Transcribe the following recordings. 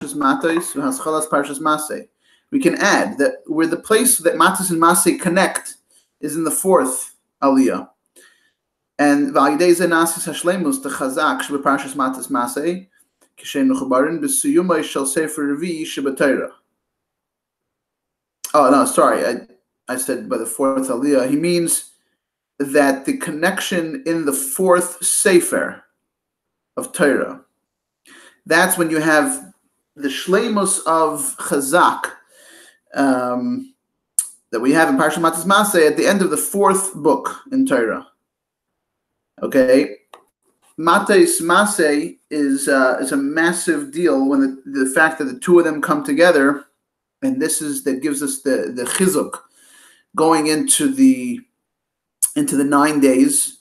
Matos v'Haschalas Parshas Masei. We can add that where the place that Matos and Masei connect is in the fourth Aliyah. And V'ayidei Zeh Nasis Hashleimus T'chazak Shebeparshas Matos-Masei Kishen Mechubarin B'suyumai Shel Sefer Revi Shebetorah. Oh no, sorry, I said by the fourth Aliyah. He means that the connection in the fourth Sefer of Torah. That's when you have the shleimus of Chazak that we have in Parashat Matos-Masei at the end of the fourth book in Torah. Okay, Matos-Masei is a massive deal when the fact that the two of them come together, and this is that gives us the chizuk going into the 9 days.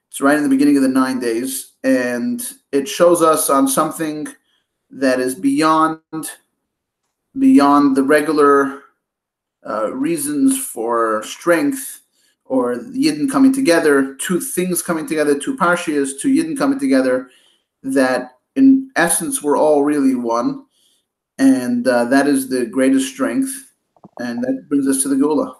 It's right in the beginning of the 9 days, and it shows us on something that is beyond the regular reasons for strength or Yidden coming together, two things coming together, two parshias, two Yidden coming together, that in essence we're all really one, and that is the greatest strength, and that brings us to the Gula.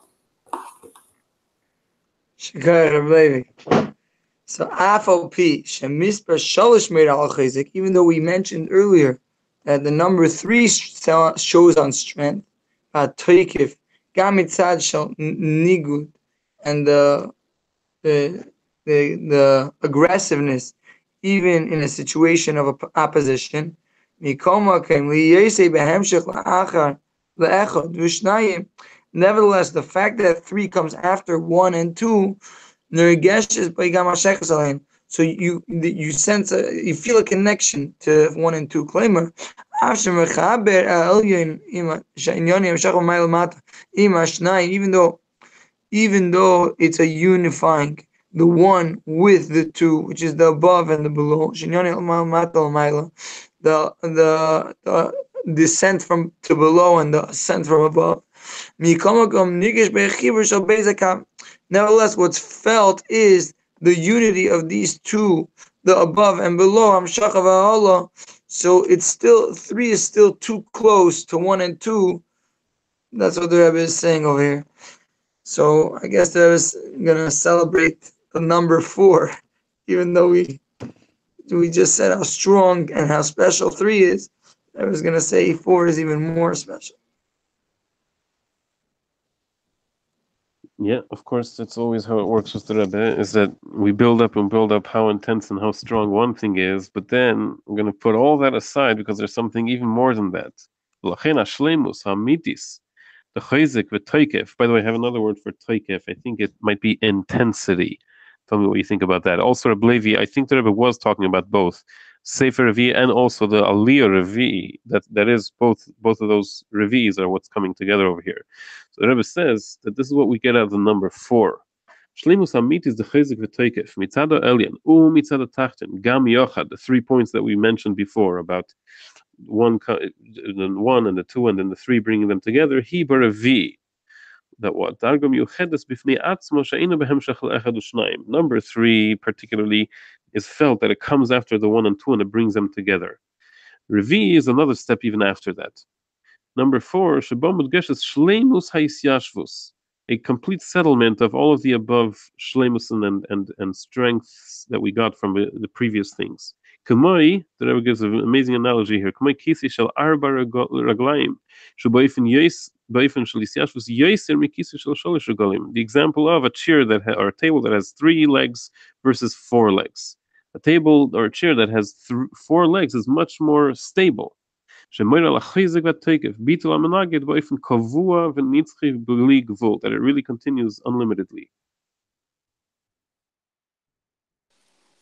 So AFOP Shemisper Shalish made al Chizik, even though we mentioned earlier that the number 3 shows on strength, Toikif, Gamitzad Shal Nigud, and the aggressiveness, even in a situation of opposition. Nevertheless, the fact that 3 comes after 1 and 2, so you sense you feel a connection to 1 and 2 claimer. Even though it's a unifying, the 1 with the 2, which is the above and the below, the descent from to below and the ascent from above. Nevertheless, what's felt is the unity of these two, the above and below. So it's still 3 is still too close to 1 and 2. That's what the Rebbe is saying over here. So I guess the Rebbe is gonna celebrate the number 4, even though we just said how strong and how special 3 is. I was gonna say 4 is even more special. Yeah, of course, that's always how it works with the Rebbe, is that we build up how intense and how strong one thing is, but then we're going to put all that aside because there's something even more than that. The chayzik v'toikef. By the way, I have another word for toikef. I think it might be intensity. Tell me what you think about that. Also, Reb Levi, I think the Rebbe was talking about both Sefer Revi and also the Aliyah Revi. That is both of those Revis are what's coming together over here. So the Rebbe says that this is what we get out of the number 4. Shleimus Hamit is the chayzik v'toikef mitzad elyon mitzad tachten gam yochad. The 3 points that we mentioned before about the 1 and the 2 and then the 3 bringing them together. He Revi. That what Dargam Yuchedes b'fnei atzmo she'ina behemshach le'echad u'shnayim. Number 3 particularly is felt that it comes after the 1 and 2 and it brings them together. Revi is another step even after that. Number 4, Shebam Udgeshes Shleimus Ha'isyashvus, a complete settlement of all of the above shleimus and strengths that we got from the previous things. Kamoi, the Rebbe gives an amazing analogy here. Kamoi kisi shel arba raglaim, shubayfin shel isyashvus yoser mikisi shel sholish ragalim. The example of a chair or a table that has 3 legs versus 4 legs. A table or a chair that has 4 legs is much more stable. That it really continues unlimitedly.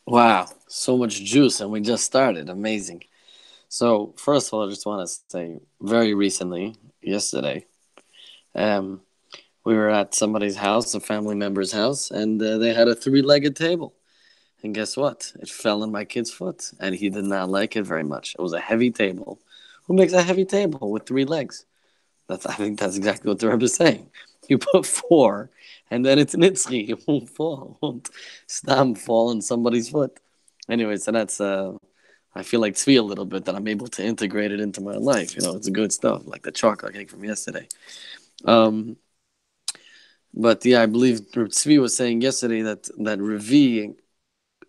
Wow, so much juice, and we just started. Amazing. So, first of all, I just want to say, very recently, yesterday, we were at somebody's house, a family member's house, and they had a 3-legged table. And guess what? It fell on my kid's foot, and he did not like it very much. It was a heavy table. Who makes a heavy table with 3 legs? I think that's exactly what the Rebbe is saying. You put 4, and then it's nitzchi. It won't fall. It won't fall on somebody's foot. Anyway, so that's I I feel like tzvi a little bit, that I'm able to integrate it into my life. It's good stuff, like the chocolate cake from yesterday. But yeah, I believe Tzvi was saying yesterday that Revi,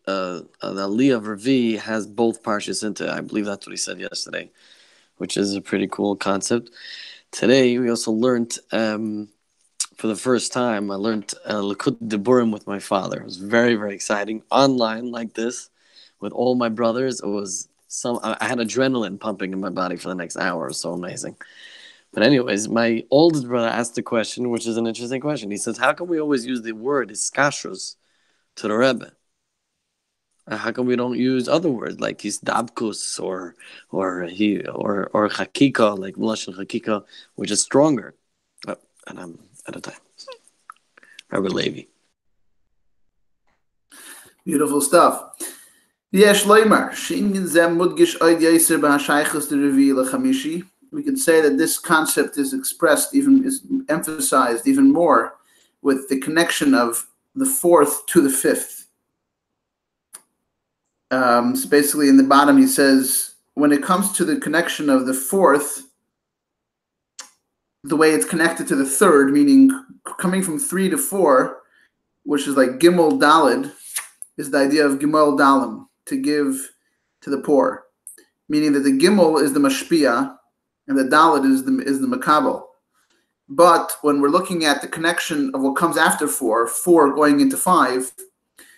the Aliyah of Revi has both parshas into it. I believe that's what he said yesterday, which is a pretty cool concept. Today we also learned, for the first time, I learned Likud Deburim with my father. It was very, very exciting. Online like this, with all my brothers, I had adrenaline pumping in my body for the next hour. It was so amazing. But anyways, my oldest brother asked a question, which is an interesting question. He says, how come we always use the word iskashrus to the Rebbe? How come we don't use other words like hisdabkus or chakika, like Melashon chakika, which is stronger? Oh, and I'm out of time. Rabbi Levi. Beautiful stuff. Yesh Leimar, Shingen Zem Mudgish Oid Yeser B'Hashaychus de Revi L'Chamishi. We could say that this concept is emphasized even more with the connection of the fourth to the fifth. So basically in the bottom he says, when it comes to the connection of the fourth, the way it's connected to the third, meaning coming from 3 to 4, which is like Gimel Dalid, is the idea of Gimel Dalim, to give to the poor. Meaning that the Gimel is the Mashpia, and the Dalit is the Makabel. But when we're looking at the connection of what comes after 4 going into 5,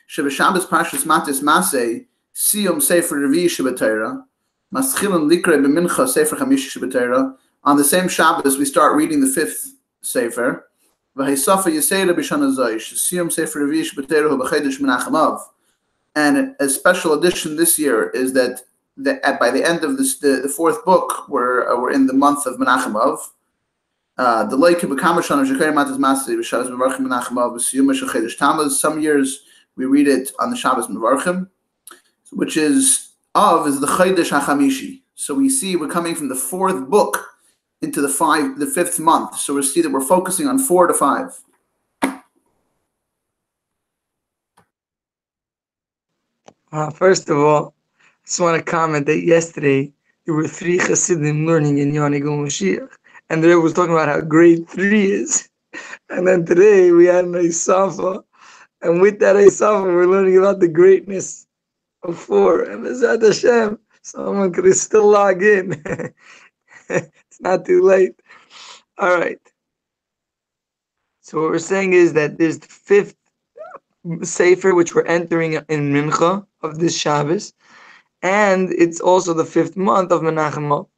Shebeshabes Pashas Matos-Masei, Siyum Sefer Revi Shebetayra, Maschilin Likre B'Mincha Sefer Chamishi Shebetayra. On the same Shabbos, we start reading the 5th Sefer. V'Heisafa Yisera B'Shana Zoish, Siyum Sefer Revi Shebetayra Hu B'Chedesh Menachem-Av. And a special addition this year is that by the end of the 4th book, we're in the month of Menachem-Av. The Leikim B'Kamashon of Shekher Matos-Masei B'Shabbos Mevarchim Menachem-Av B'Siyum Shechedesh Tammuz. Some years we read it on the Shabbos Mevarchim, which is the Chodesh HaChamishi. So we see we're coming from the 4th book into the 5th month. So we see that we're focusing on 4 to 5. First of all, I just want to comment that yesterday there were 3 Hasidim learning in Yonig Moshiach, and the Rebbe was talking about how great 3 is. And then today we had an Isafa, and with that Isafa we're learning about the greatness of 4. And B'ezrat Hashem, someone could still log in. It's not too late. All right. So what we're saying is that there's the 5th Sefer, which we're entering in Mincha of this Shabbos, and it's also the 5th month of Menachem-Av.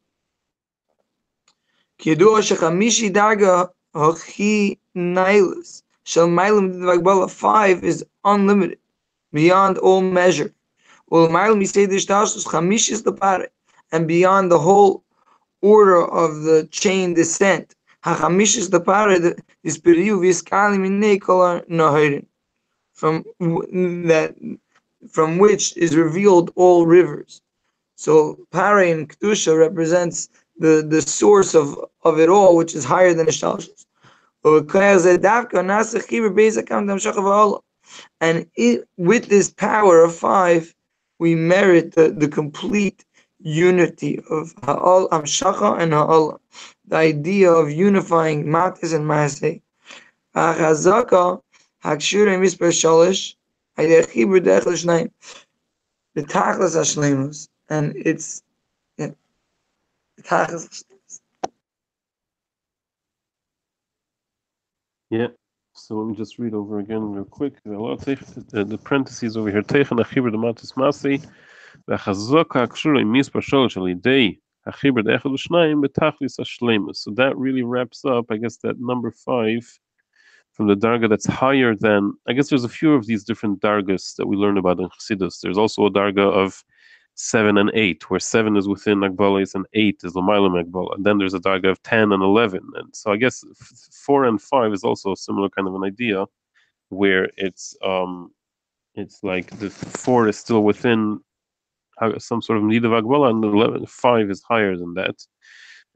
K'yadua shechamishi darga hochi nailus shel mailim d'vagbala 5 is unlimited, beyond all measure. Ul mailim yisei d'shtastus chamish is the pare, and beyond the whole order of the chain descent. Hachamish is the pare is periu v'yiskali minei kol nahirin, from which is revealed all rivers. So Pare and Kedusha represents the source of it all, which is higher than Ishtalshus. And with this power of 5, we merit the complete unity of Ha'al, Amshacha, and Ha'al, the idea of unifying Matis and Masei. Hakshura Mispar Shalish, Ayachibur Dechel Shnaim, the Tachlas Hashlemus, and it's the Tachlas Hashlemus. Yeah. So let me just read over again real quick. The parentheses over here. Teichen Achibur the Matos-Masei, the Chazaka Hakshura Mispar Shalish Alidei Achibur Dechel Shnaim, the Tachlis Hashlemus. So that really wraps up, I guess, that number 5. From the darga that's higher than, I guess there's a few of these different dargas that we learn about in Chassidus. There's also a darga of 7 and 8, where 7 is within Akbalis and 8 is L'maylam Akbala. And then there's a darga of 10 and 11. And so I guess 4 and 5 is also a similar kind of an idea, where it's like the 4 is still within some sort of need of Akbala, and 5 is higher than that.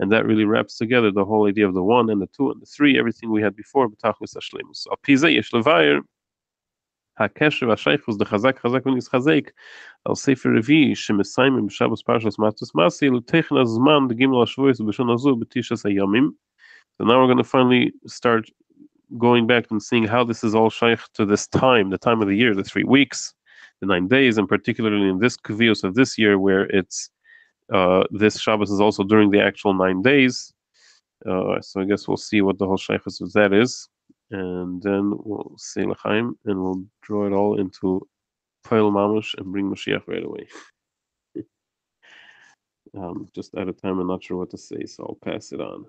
And that really wraps together the whole idea of the 1 and the 2 and the 3, everything we had before. B'tachlis hashlemus. Al pi zeh yesh levayer הקשר והשייכוס דחזק חזק ונתחזק על ספר רביעי שמסיימים בשבוס פרשת מטוס-מסי לתכן הזמן דגימל השבועס ובשנה זו בתשעת הימים. So now we're going to finally start going back and seeing how this is all shaykh to this time, the time of the year, the 3 weeks, the 9 days, and particularly in this kvios of this year where it's this Shabbos is also during the actual 9 days. So I guess we'll see what the whole shaykhus of that is, and then we'll say l'chaim and we'll draw it all into Toil Mamush and bring Moshiach right away. Just out of time, I'm not sure what to say, so I'll pass it on.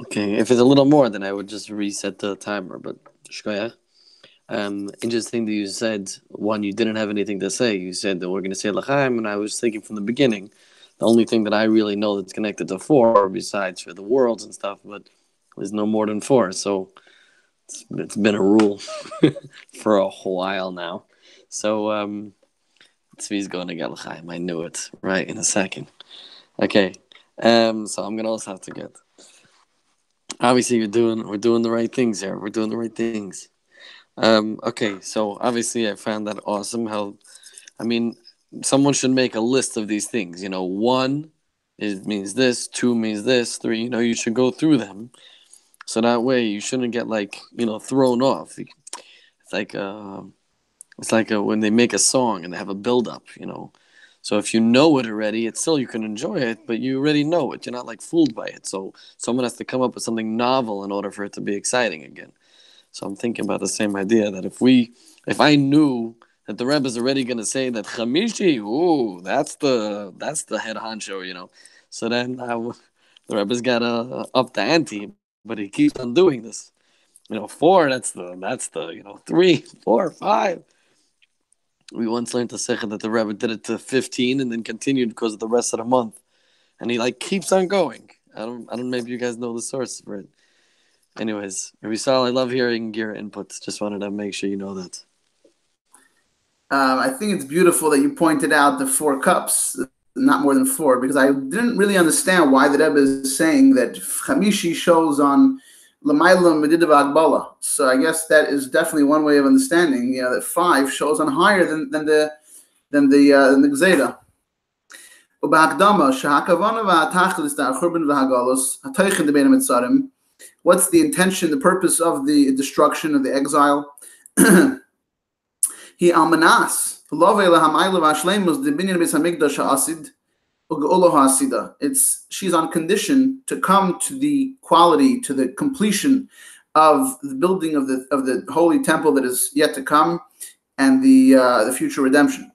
Okay, if it's a little more, then I would just reset the timer. But shkoyach. Interesting that you said, one, you didn't have anything to say. You said that we're going to say l'chaim, and I was thinking from the beginning, the only thing that I really know that's connected to 4, besides for the worlds and stuff, but there's no more than 4. So it's been a rule for a while now. So Tzvi's going to get l'chaim. I knew it right in a second. Okay, so I'm going to also have to get. Obviously, we're doing the right things here. We're doing the right things. Okay, so obviously I found that awesome. Someone should make a list of these things. 1 means this, 2 means this, 3. You should go through them, so that way you shouldn't get thrown off. It's like when they make a song and they have a build up. So if you know it already, it's still you can enjoy it, but you already know it. You're not fooled by it. So someone has to come up with something novel in order for it to be exciting again. So I'm thinking about the same idea that if I knew that the Rebbe is already going to say that Chamishi, that's the head honcho, So then the Rebbe's got to up the ante, but he keeps on doing this. 4, that's the 3, 4, 5. We once learned to say that the Rebbe did it to 15 and then continued because of the rest of the month, and he keeps on going. I don't. Maybe you guys know the source for it. Anyways, Rizal, I love hearing your inputs. Just wanted to make sure you know that. I think it's beautiful that you pointed out the 4 cups, not more than 4, because I didn't really understand why the Rebbe is saying that Chamishi shows on L'maylam Medidav Agbala. So I guess that is definitely one way of understanding. That 5 shows on higher than the Gzeda. What's the intention, the purpose of the destruction of the exile? He almanas she's on condition to come to the quality, to the completion of the building of the holy temple that is yet to come, and the future redemption.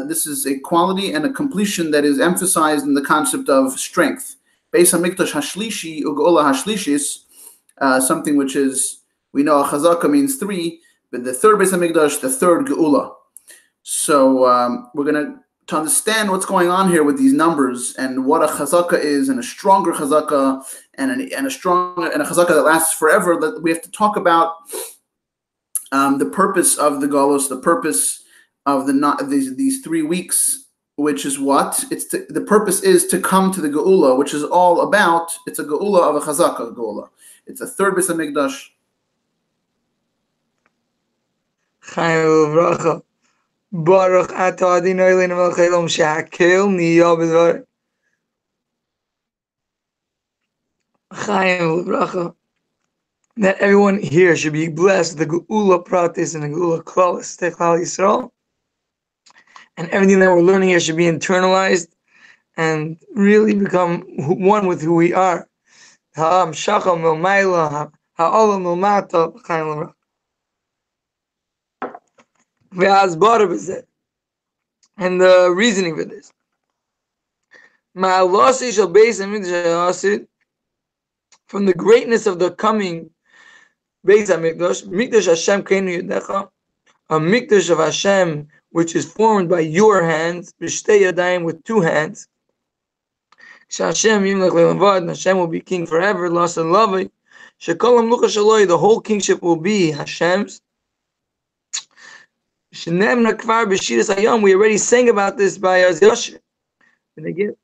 This is a quality and a completion that is emphasized in the concept of strength. Beis Hamikdash Hashlishi Ugola Hashlishis, something which is, we know a chazaka means 3, but the third Beis Hamikdash, the third Geula. So we're going to understand what's going on here with these numbers and what a chazaka is, and a stronger chazaka and a chazaka that lasts forever. That we have to talk about the purpose of the Golos, the purpose of these 3 weeks. Which is what? The purpose is to come to the Geula, which is all about, it's a Geula of a Chazaka Geula. It's a third Beis Hamikdash. Chaim uvracha. Baruch atah Adonai Eloheinu melech haolam shehakel niyah b'dvar. Chaim uvracha. That everyone here should be blessed with the Geula Pratis and the Geula Klaus Techal Yisrael. And everything that we're learning here should be internalized and really become one with who we are. And the reasoning for this. From the greatness of the coming Beis HaMikdash, Mikdash Hashem Keinu Yedecha, a Mikdash of Hashem, which is formed by your hands, b'shtei yadayim, with 2 hands. Hashem will be king forever. The whole kingship will be Hashem's. We already sang about this by Az Yashir. And again,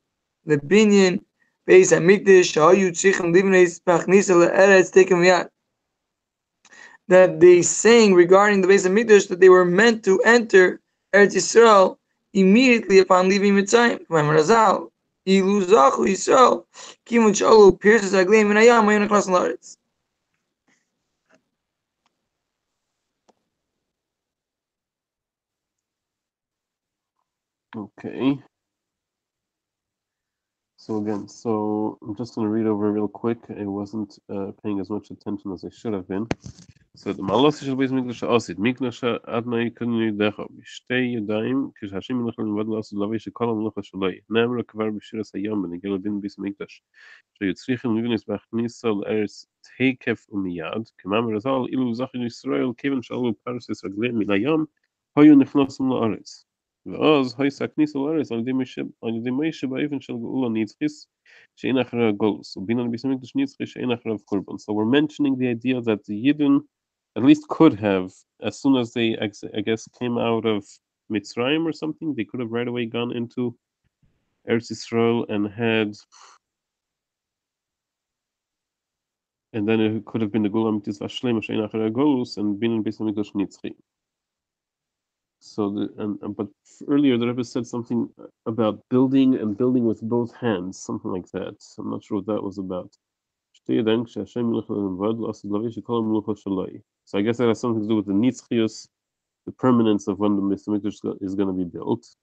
the binyan Beis Hamikdash Hayu Tzrichim Livnei Pachnisa LeEretz Tekem Miyad. That they saying regarding the Beis Hamikdash that they were meant to enter Eretz Yisrael immediately upon leaving Mitzrayim. Razal Ilu Zachu Yisrael Kimun Shalu pierces Agleim Minayam Mayona Klas Laretz. Okay. So again, I'm just going to read over real quick. I wasn't paying as much attention as I should have been. So the Malos shel Beis Mikdash Osid Mikdash Adnai Kuni Decha B'Shtei Yadayim Kishashim Menachem Vad Lasu Lavei Shekol Melucha Shaloi Ne'amra Kvar B'Shiras Hayam Benegel Din Beis Mikdash Sheyitzrichim Livnis B'Achnisa L'Eretz Teikef Umiyad K'mam Razal Ilu Zachin Yisrael Kevin Shalu Parsis Ragleim Min Hayam Hoyu Nechnosum L'Aretz ואז הייתה הכניסה לארץ על ידי מוישה באופן של גאולה נצחית שאין אחריה גולוס ובינה בית המקדש נצחי שאין אחריו קורבן. So we're mentioning the idea that the Yidden at least could have, as soon as they, I guess, came out of Mitzrayim or something, they could have right away gone into Eretz Yisrael and then it could have been the Gula Mitzvah Shlema she'ein acharei Golus and been in Beis Hamikdash Nitzchi. So but earlier the Rebbe said something about building and building with both hands, something like that. I'm not sure what that was about. So I guess that has something to do with the nitzchius, the permanence of when the Beis Hamikdash is going to be built.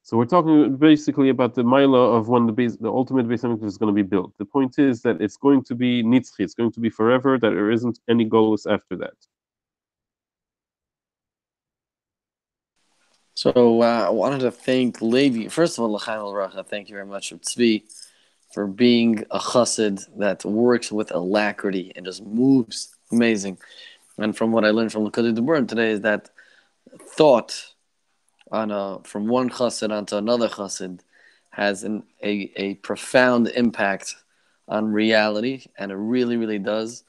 So we're talking basically about the Maila of when the ultimate Beis Hamikdash is going to be built. The point is that it's going to be nitzchi, it's going to be forever, that there isn't any golus after that. So I wanted to thank Levi. First of all, L'chaim al-Racha, thank you very much, Tzvi, for being a chassid that works with alacrity and just moves. Amazing. And from what I learned from L'Kudei D'Burim today is that thought from one chassid onto another chassid has a profound impact on reality, and it really, really does.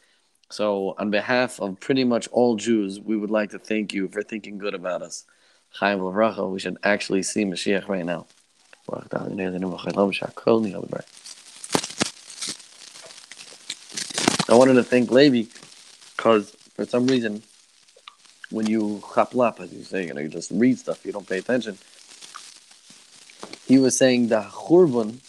So on behalf of pretty much all Jews, we would like to thank you for thinking good about us. Chaim L'Vracha, we should actually see Mashiach right now. I wanted to thank Levi because for some reason, when you chaplap, as you say, you just read stuff, you don't pay attention. He was saying the Churban,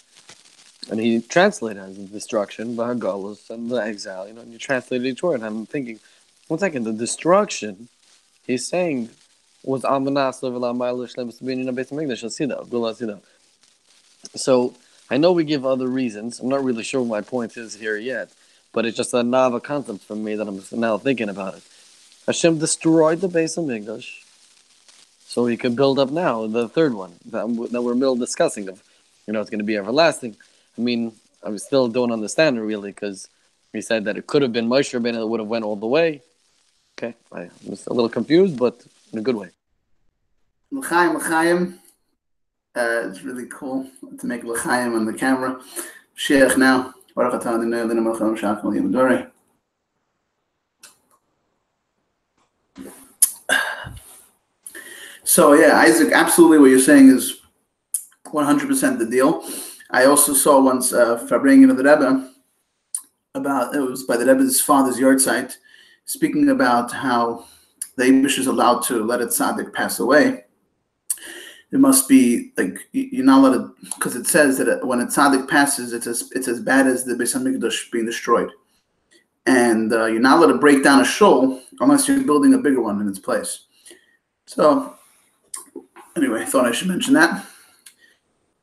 and he translated it as destruction, the Hagalus, and the exile, and you translated each word. I'm thinking, one second, the destruction, he's saying, was so I know we give other reasons. I'm not really sure what my point is here yet, but it's just a novel concept for me that I'm now thinking about it. Hashem destroyed the Beis Hamikdash so he could build up now the third one that we're still discussing of, it's going to be everlasting. I mean, I still don't understand it really because he said that it could have been Moshe Rabbeinu that would have went all the way. Okay, I'm just a little confused, but in a good way. L'chaim. It's really cool to make L'chaim on the camera. Sheikh now. So yeah, Isaac, absolutely what you're saying is 100% the deal. I also saw once Farbrengen of the Rebbe it was by the Rebbe's father's yahrzeit, speaking about how the Eibush is allowed to let a tzaddik pass away. There must be, you're not allowed to, because it says that when a tzaddik passes, it's as bad as the Beis Hamikdash being destroyed. And you're not allowed to break down a shul unless you're building a bigger one in its place. So, anyway, I thought I should mention that.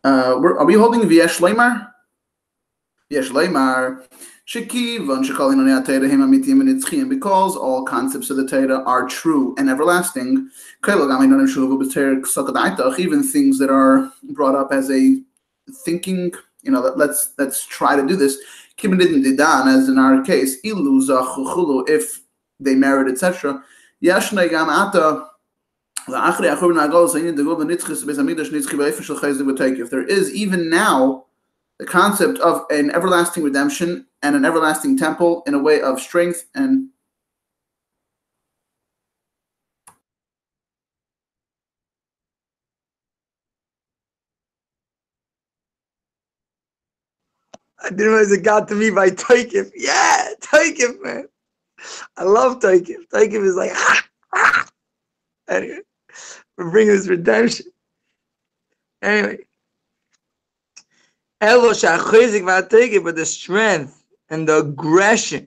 Are we holding V'yesh Leimar? V'yesh Leimar. Because all concepts of the Torah are true and everlasting, even things that are brought up as a thinking, let's try to do this, as in our case, if they married, etc. If there is even now the concept of an everlasting redemption and an everlasting temple in a way of strength and I didn't realize it got to me by Taikif. Yeah, Taikif, man. I love Taikif. Taikif is like, anyway, we're bringing this redemption. Anyway, Elo shachizik v'ataikif, but the strength and the aggression,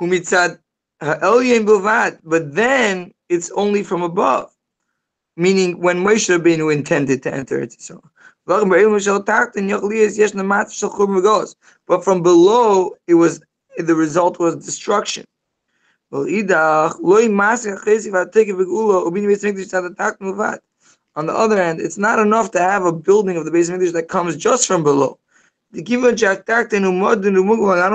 humitzad ha'elyon b'vad, but then it's only from above. Meaning when Moshe Rabbeinu intended to enter Eretz Yisrael. But from below, the result was destruction. On the other hand, it's not enough to have a building of the Beis Hamikdash that comes just from below. I don't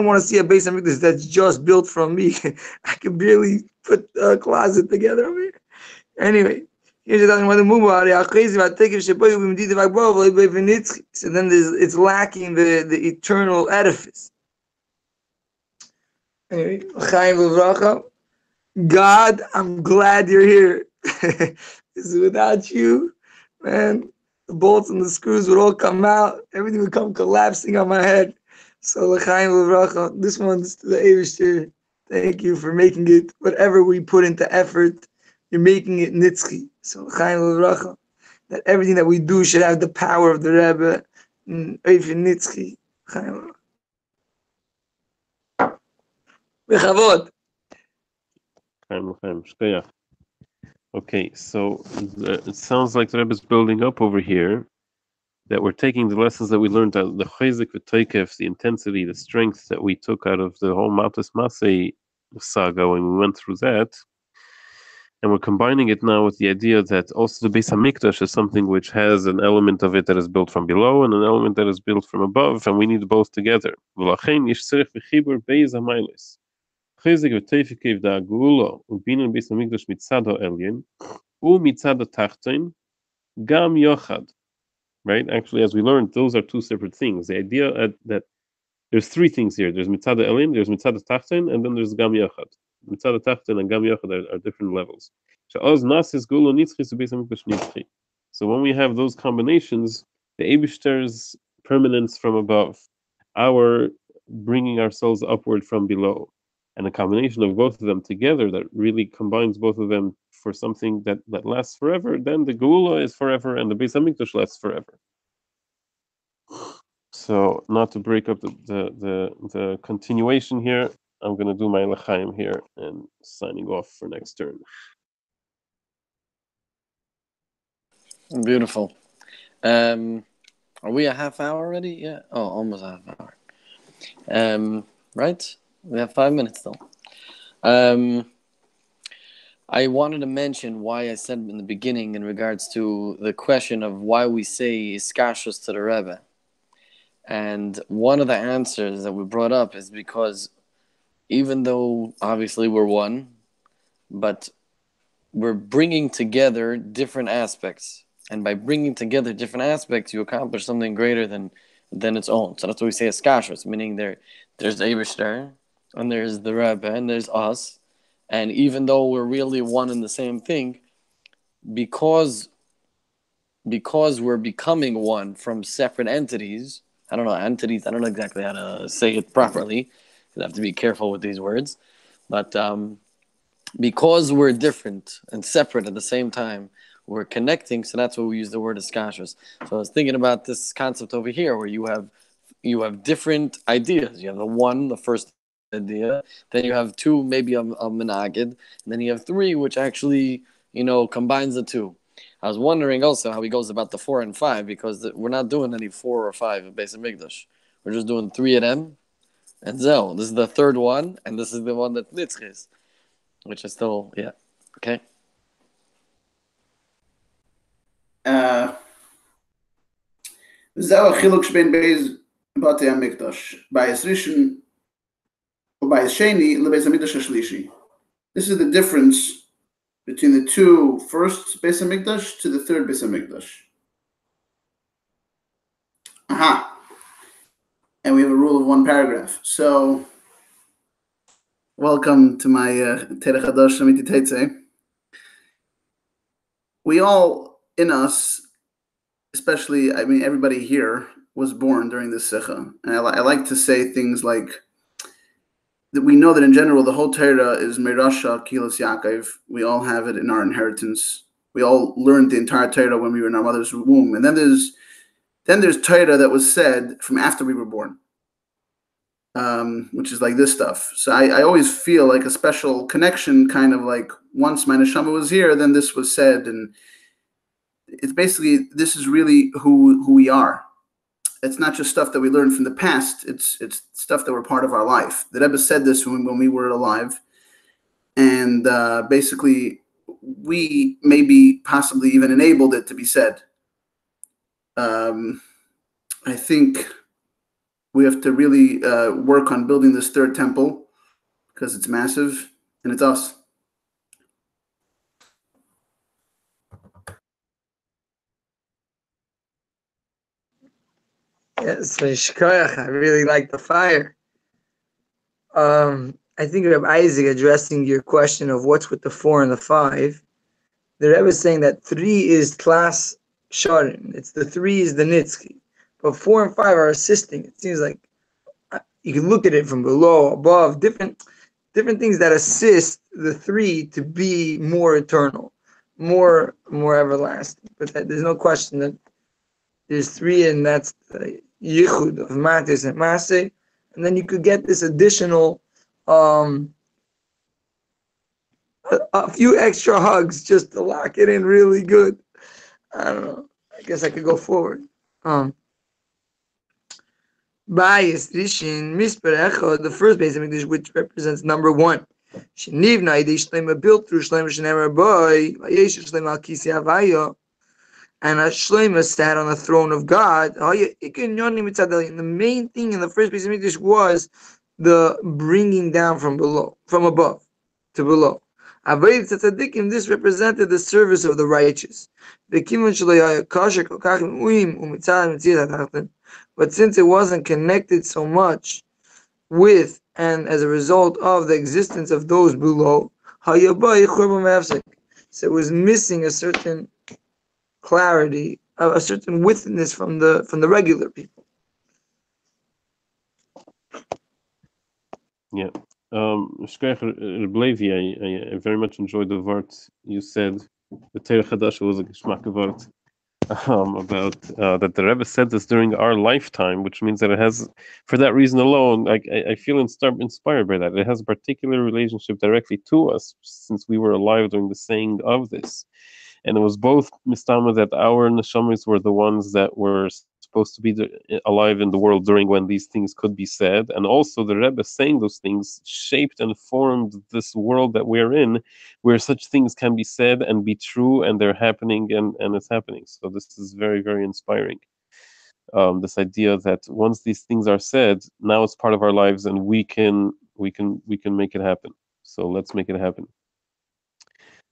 want to see a Beis Hamikdash that's just built from me. I can barely put a closet together over here. Anyway. So then it's lacking the eternal edifice. Anyway, God, I'm glad you're here. Without you, man, the bolts and the screws would all come out. Everything would come collapsing on my head. So this one's to the Eivishter. Thank you for making it. Whatever we put into effort, you're making it nitzchi. So that everything that we do should have the power of the Rebbe. Nitzchi. Okay, so it sounds like the Rebbe is building up over here, that we're taking the lessons that we learned out of the chayzik v'toikef, the intensity, the strength that we took out of the whole Matos-Masei saga when we went through that, and we're combining it now with the idea that also the Beis Hamikdash is something which has an element of it that is built from below and an element that is built from above, and we need both together. Chayzik v'toikef da'agulo u'binu Beis Hamikdash mitzad ha'elyon u'mitzad ha'tachton gam yochad. Right? Actually, as we learned, those are two separate things. The idea that there's three things here. There's mitzad ha'elyon, there's mitzad ha'tachton, and then there's gam yochad. Mitzad ha'tachton and gam yochad are different levels. So when we have those combinations, the Eibishter's permanence from above, our bringing ourselves upward from below, and a combination of both of them together that really combines both of them for something that lasts forever, then the Geula is forever and the Beis Hamikdash lasts forever. So not to break up the continuation here, I'm going to do my L'chaim here and signing off for next turn. Beautiful. Are we a half hour already? Yeah. Oh, almost a half hour. Right? We have 5 minutes still. I wanted to mention why I said in the beginning in regards to the question of why we say iskashus to the Rebbe. And one of the answers that we brought up is because even though obviously we're one, but we're bringing together different aspects. And by bringing together different aspects, you accomplish something greater than its own. So that's what we say iskashus, meaning there's the Eibishter, and there's the Rebbe, and there's us. And even though we're really one and the same thing, because we're becoming one from separate entities, I don't know exactly how to say it properly, because I have to be careful with these words, but because we're different and separate at the same time, we're connecting, so that's why we use the word iskashus. So I was thinking about this concept over here, where you have different ideas. You have the first idea, then you have two, maybe a menagid, and then you have three, which actually, combines the two. I was wondering also how he goes about the 4 and 5, because we're not doing any 4 or 5 in Beis Hamikdash. We're just doing 3 of them, and Zel. This is the third one, and this is the one that Nitzchis, which is still, yeah. Okay? Zel chiluk shbein Beis Batei Hamikdash. Bayis Rishon or Bayis Sheni leBeis Hamikdash Hashlishi. This is the difference between the two first Beis Hamikdash to the third Beis Hamikdash. Aha. And we have a rule of 1 paragraph. So, welcome to my Terech Hadosh Amiti Teitze. We all, in us, especially, everybody here, was born during this Sikha. And I like to say things like that we know that in general the whole Torah is Merasha Kilos Yaakov. We all have it in our inheritance. We all learned the entire Torah when we were in our mother's womb. And then there's Torah that was said from after we were born, which is like this stuff. So I always feel like a special connection, kind of like once my neshama was here, then this was said. And it's basically, this is really who we are. It's not just stuff that we learned from the past. It's stuff that were part of our life. The Rebbe said this when we were alive. And basically, we maybe possibly even enabled it to be said. I think we have to really work on building this third temple because it's massive and it's us. Yes, Shkoyach, I really like the fire. I think Reb Isaac, addressing your question of what's with the 4 and the 5, the Rebbe is saying that 3 is Tlas Sharim. It's the 3 is the Nitzki. But 4 and 5 are assisting. It seems like you can look at it from below, above, different things that assist the 3 to be more eternal, more everlasting. But there's no question that there's 3, and that's the Yichud of Matos-Masei. And then you could get this additional a few extra hugs just to lock it in really good. I don't know. I guess I could go forward. Bias Rishin Misper Echad, the first base of English, which represents number 1. Shenivna Idei Shlema, built through Shlema Shenemer Boy, Vayesh Shlema Al Kisi Havaya, and a Shlema sat on the throne of God. The main thing in the first base of English was the bringing down from above to below. This represented the service of the righteous. But since it wasn't connected so much with, and as a result of the existence of those below, so it was missing a certain clarity, a certain witness from the regular people. Yeah. I very much enjoyed the word you said. The Torah Chadash was a geschmack word about that the Rebbe said this during our lifetime, which means that it has, for that reason alone, I feel inspired by that. It has a particular relationship directly to us since we were alive during the saying of this. And it was both mistama that our neshamas were the ones that were supposed to be alive in the world during when these things could be said, and also the Rebbe saying those things shaped and formed this world that we're in, where such things can be said and be true, and they're happening, and it's happening. So this is very, very inspiring. This idea that once these things are said, now it's part of our lives, and we can make it happen. So let's make it happen.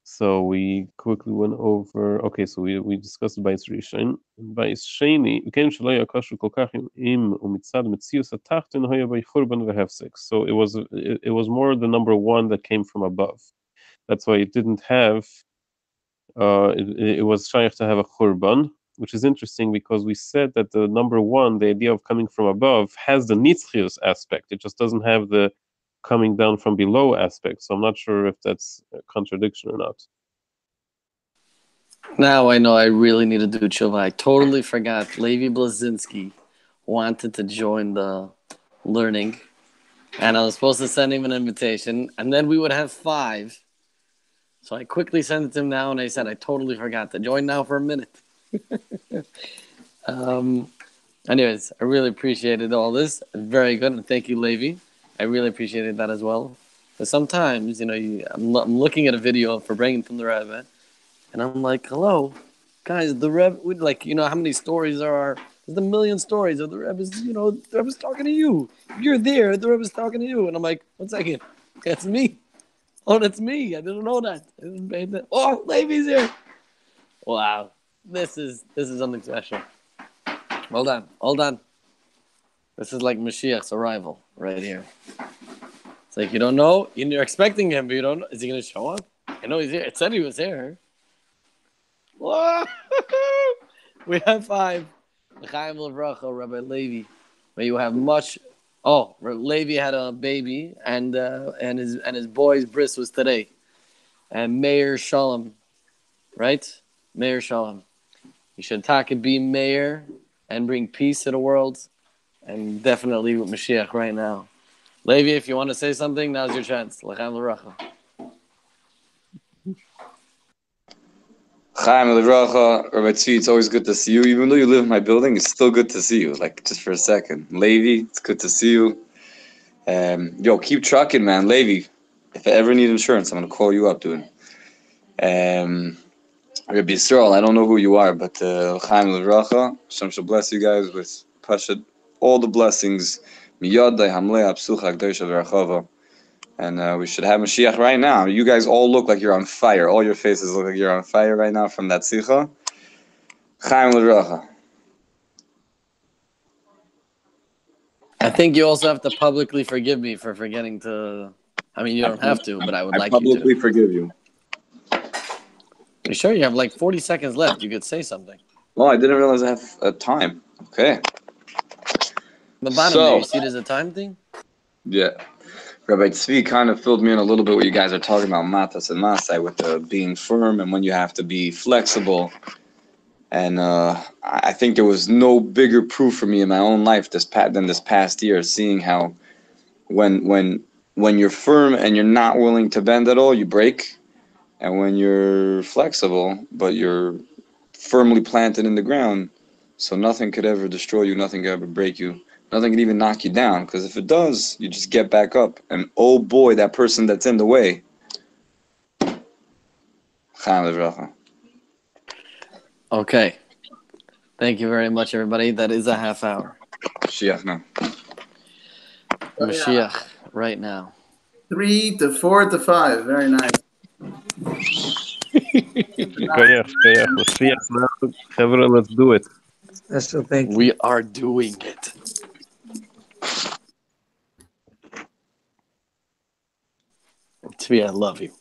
So we quickly went over. Okay, so we discussed Bayis Rishon. Bayis Sheni, so it was more the number 1 that came from above. That's why it didn't have. It was shaykh to have a churban, which is interesting because we said that the number 1, the idea of coming from above, has the nitzchius aspect. It just doesn't have the coming down from below aspect. So I'm not sure if that's a contradiction or not. Now I know I really need to do tshuva. I totally forgot. Levi Blazinski wanted to join the learning, and I was supposed to send him an invitation, and then we would have 5. So I quickly sent it to him now, and I said I totally forgot to join now for a minute. Anyways, I really appreciated all this. Very good, and thank you, Levi. I really appreciated that as well. But sometimes, I'm looking at a video for bringing from the Rebbe, and I'm like, hello, guys, the Rebbe, how many stories there are? There's a million stories of the Rebbe's, the Rebbe's talking to you. You're there, the Rebbe's talking to you. And I'm like, 1 second, that's me. Oh, that's me. I didn't know that. I didn't pay that. Oh, Levi's here. Wow, this is something special. Hold on. This is like Mashiach's arrival right here. It's like you don't know, you're expecting him, but you don't know. Is he going to show up? I know he's here. It said he was here. Whoa! We have 5. L'chaim Levracha, Rabbi Levi. May you have much. Oh, Levi had a baby, and his boy's bris was today. And Mayor Shalom, right? Mayor Shalom. You should talk and be mayor and bring peace to the world, and definitely with Mashiach right now. Levi, if you want to say something, now's your chance. L'chaim Levracha. Chaim Levracha, Rabbi Tzvi, it's always good to see you. Even though you live in my building, it's still good to see you. Like, just for a second. Levi, it's good to see you. Yo, keep trucking, man. Levi, if I ever need insurance, I'm going to call you up, dude. Rabbi Yisrael, I don't know who you are, but Chaim Levracha, Hashem shall bless you guys with Pashat, all the blessings. Miyadai, Hamlei, Apsucha, Gdosha, Verachava. And we should have Mashiach right now. You guys all look like you're on fire. All your faces look like you're on fire right now from that Sicha. Chaim L'Racha. I think you also have to publicly forgive me for forgetting to. I mean, you don't have to, but I would like you to. I publicly forgive you. You sure? You have like 40 seconds left. You could say something. Well, I didn't realize I have a time. Okay. The bottom there, you see there's a time thing? Yeah. Rabbi Tzvi kind of filled me in a little bit what you guys are talking about, Matos-Masei, with the being firm and when you have to be flexible. And I think there was no bigger proof for me in my own life than this past year, seeing how when you're firm and you're not willing to bend at all, you break. And when you're flexible, but you're firmly planted in the ground, so nothing could ever destroy you, nothing could ever break you. Nothing can even knock you down, because if it does, you just get back up. And oh boy, that person that's in the way. Chaim Levracha. Okay. Thank you very much, everybody. That is a half hour. Mashiach now. Mashiach right now. 3 to 4 to 5. Very nice. Mashiach now. Everyone, let's do it. So thank you. We are doing it. Tzvi, I love you.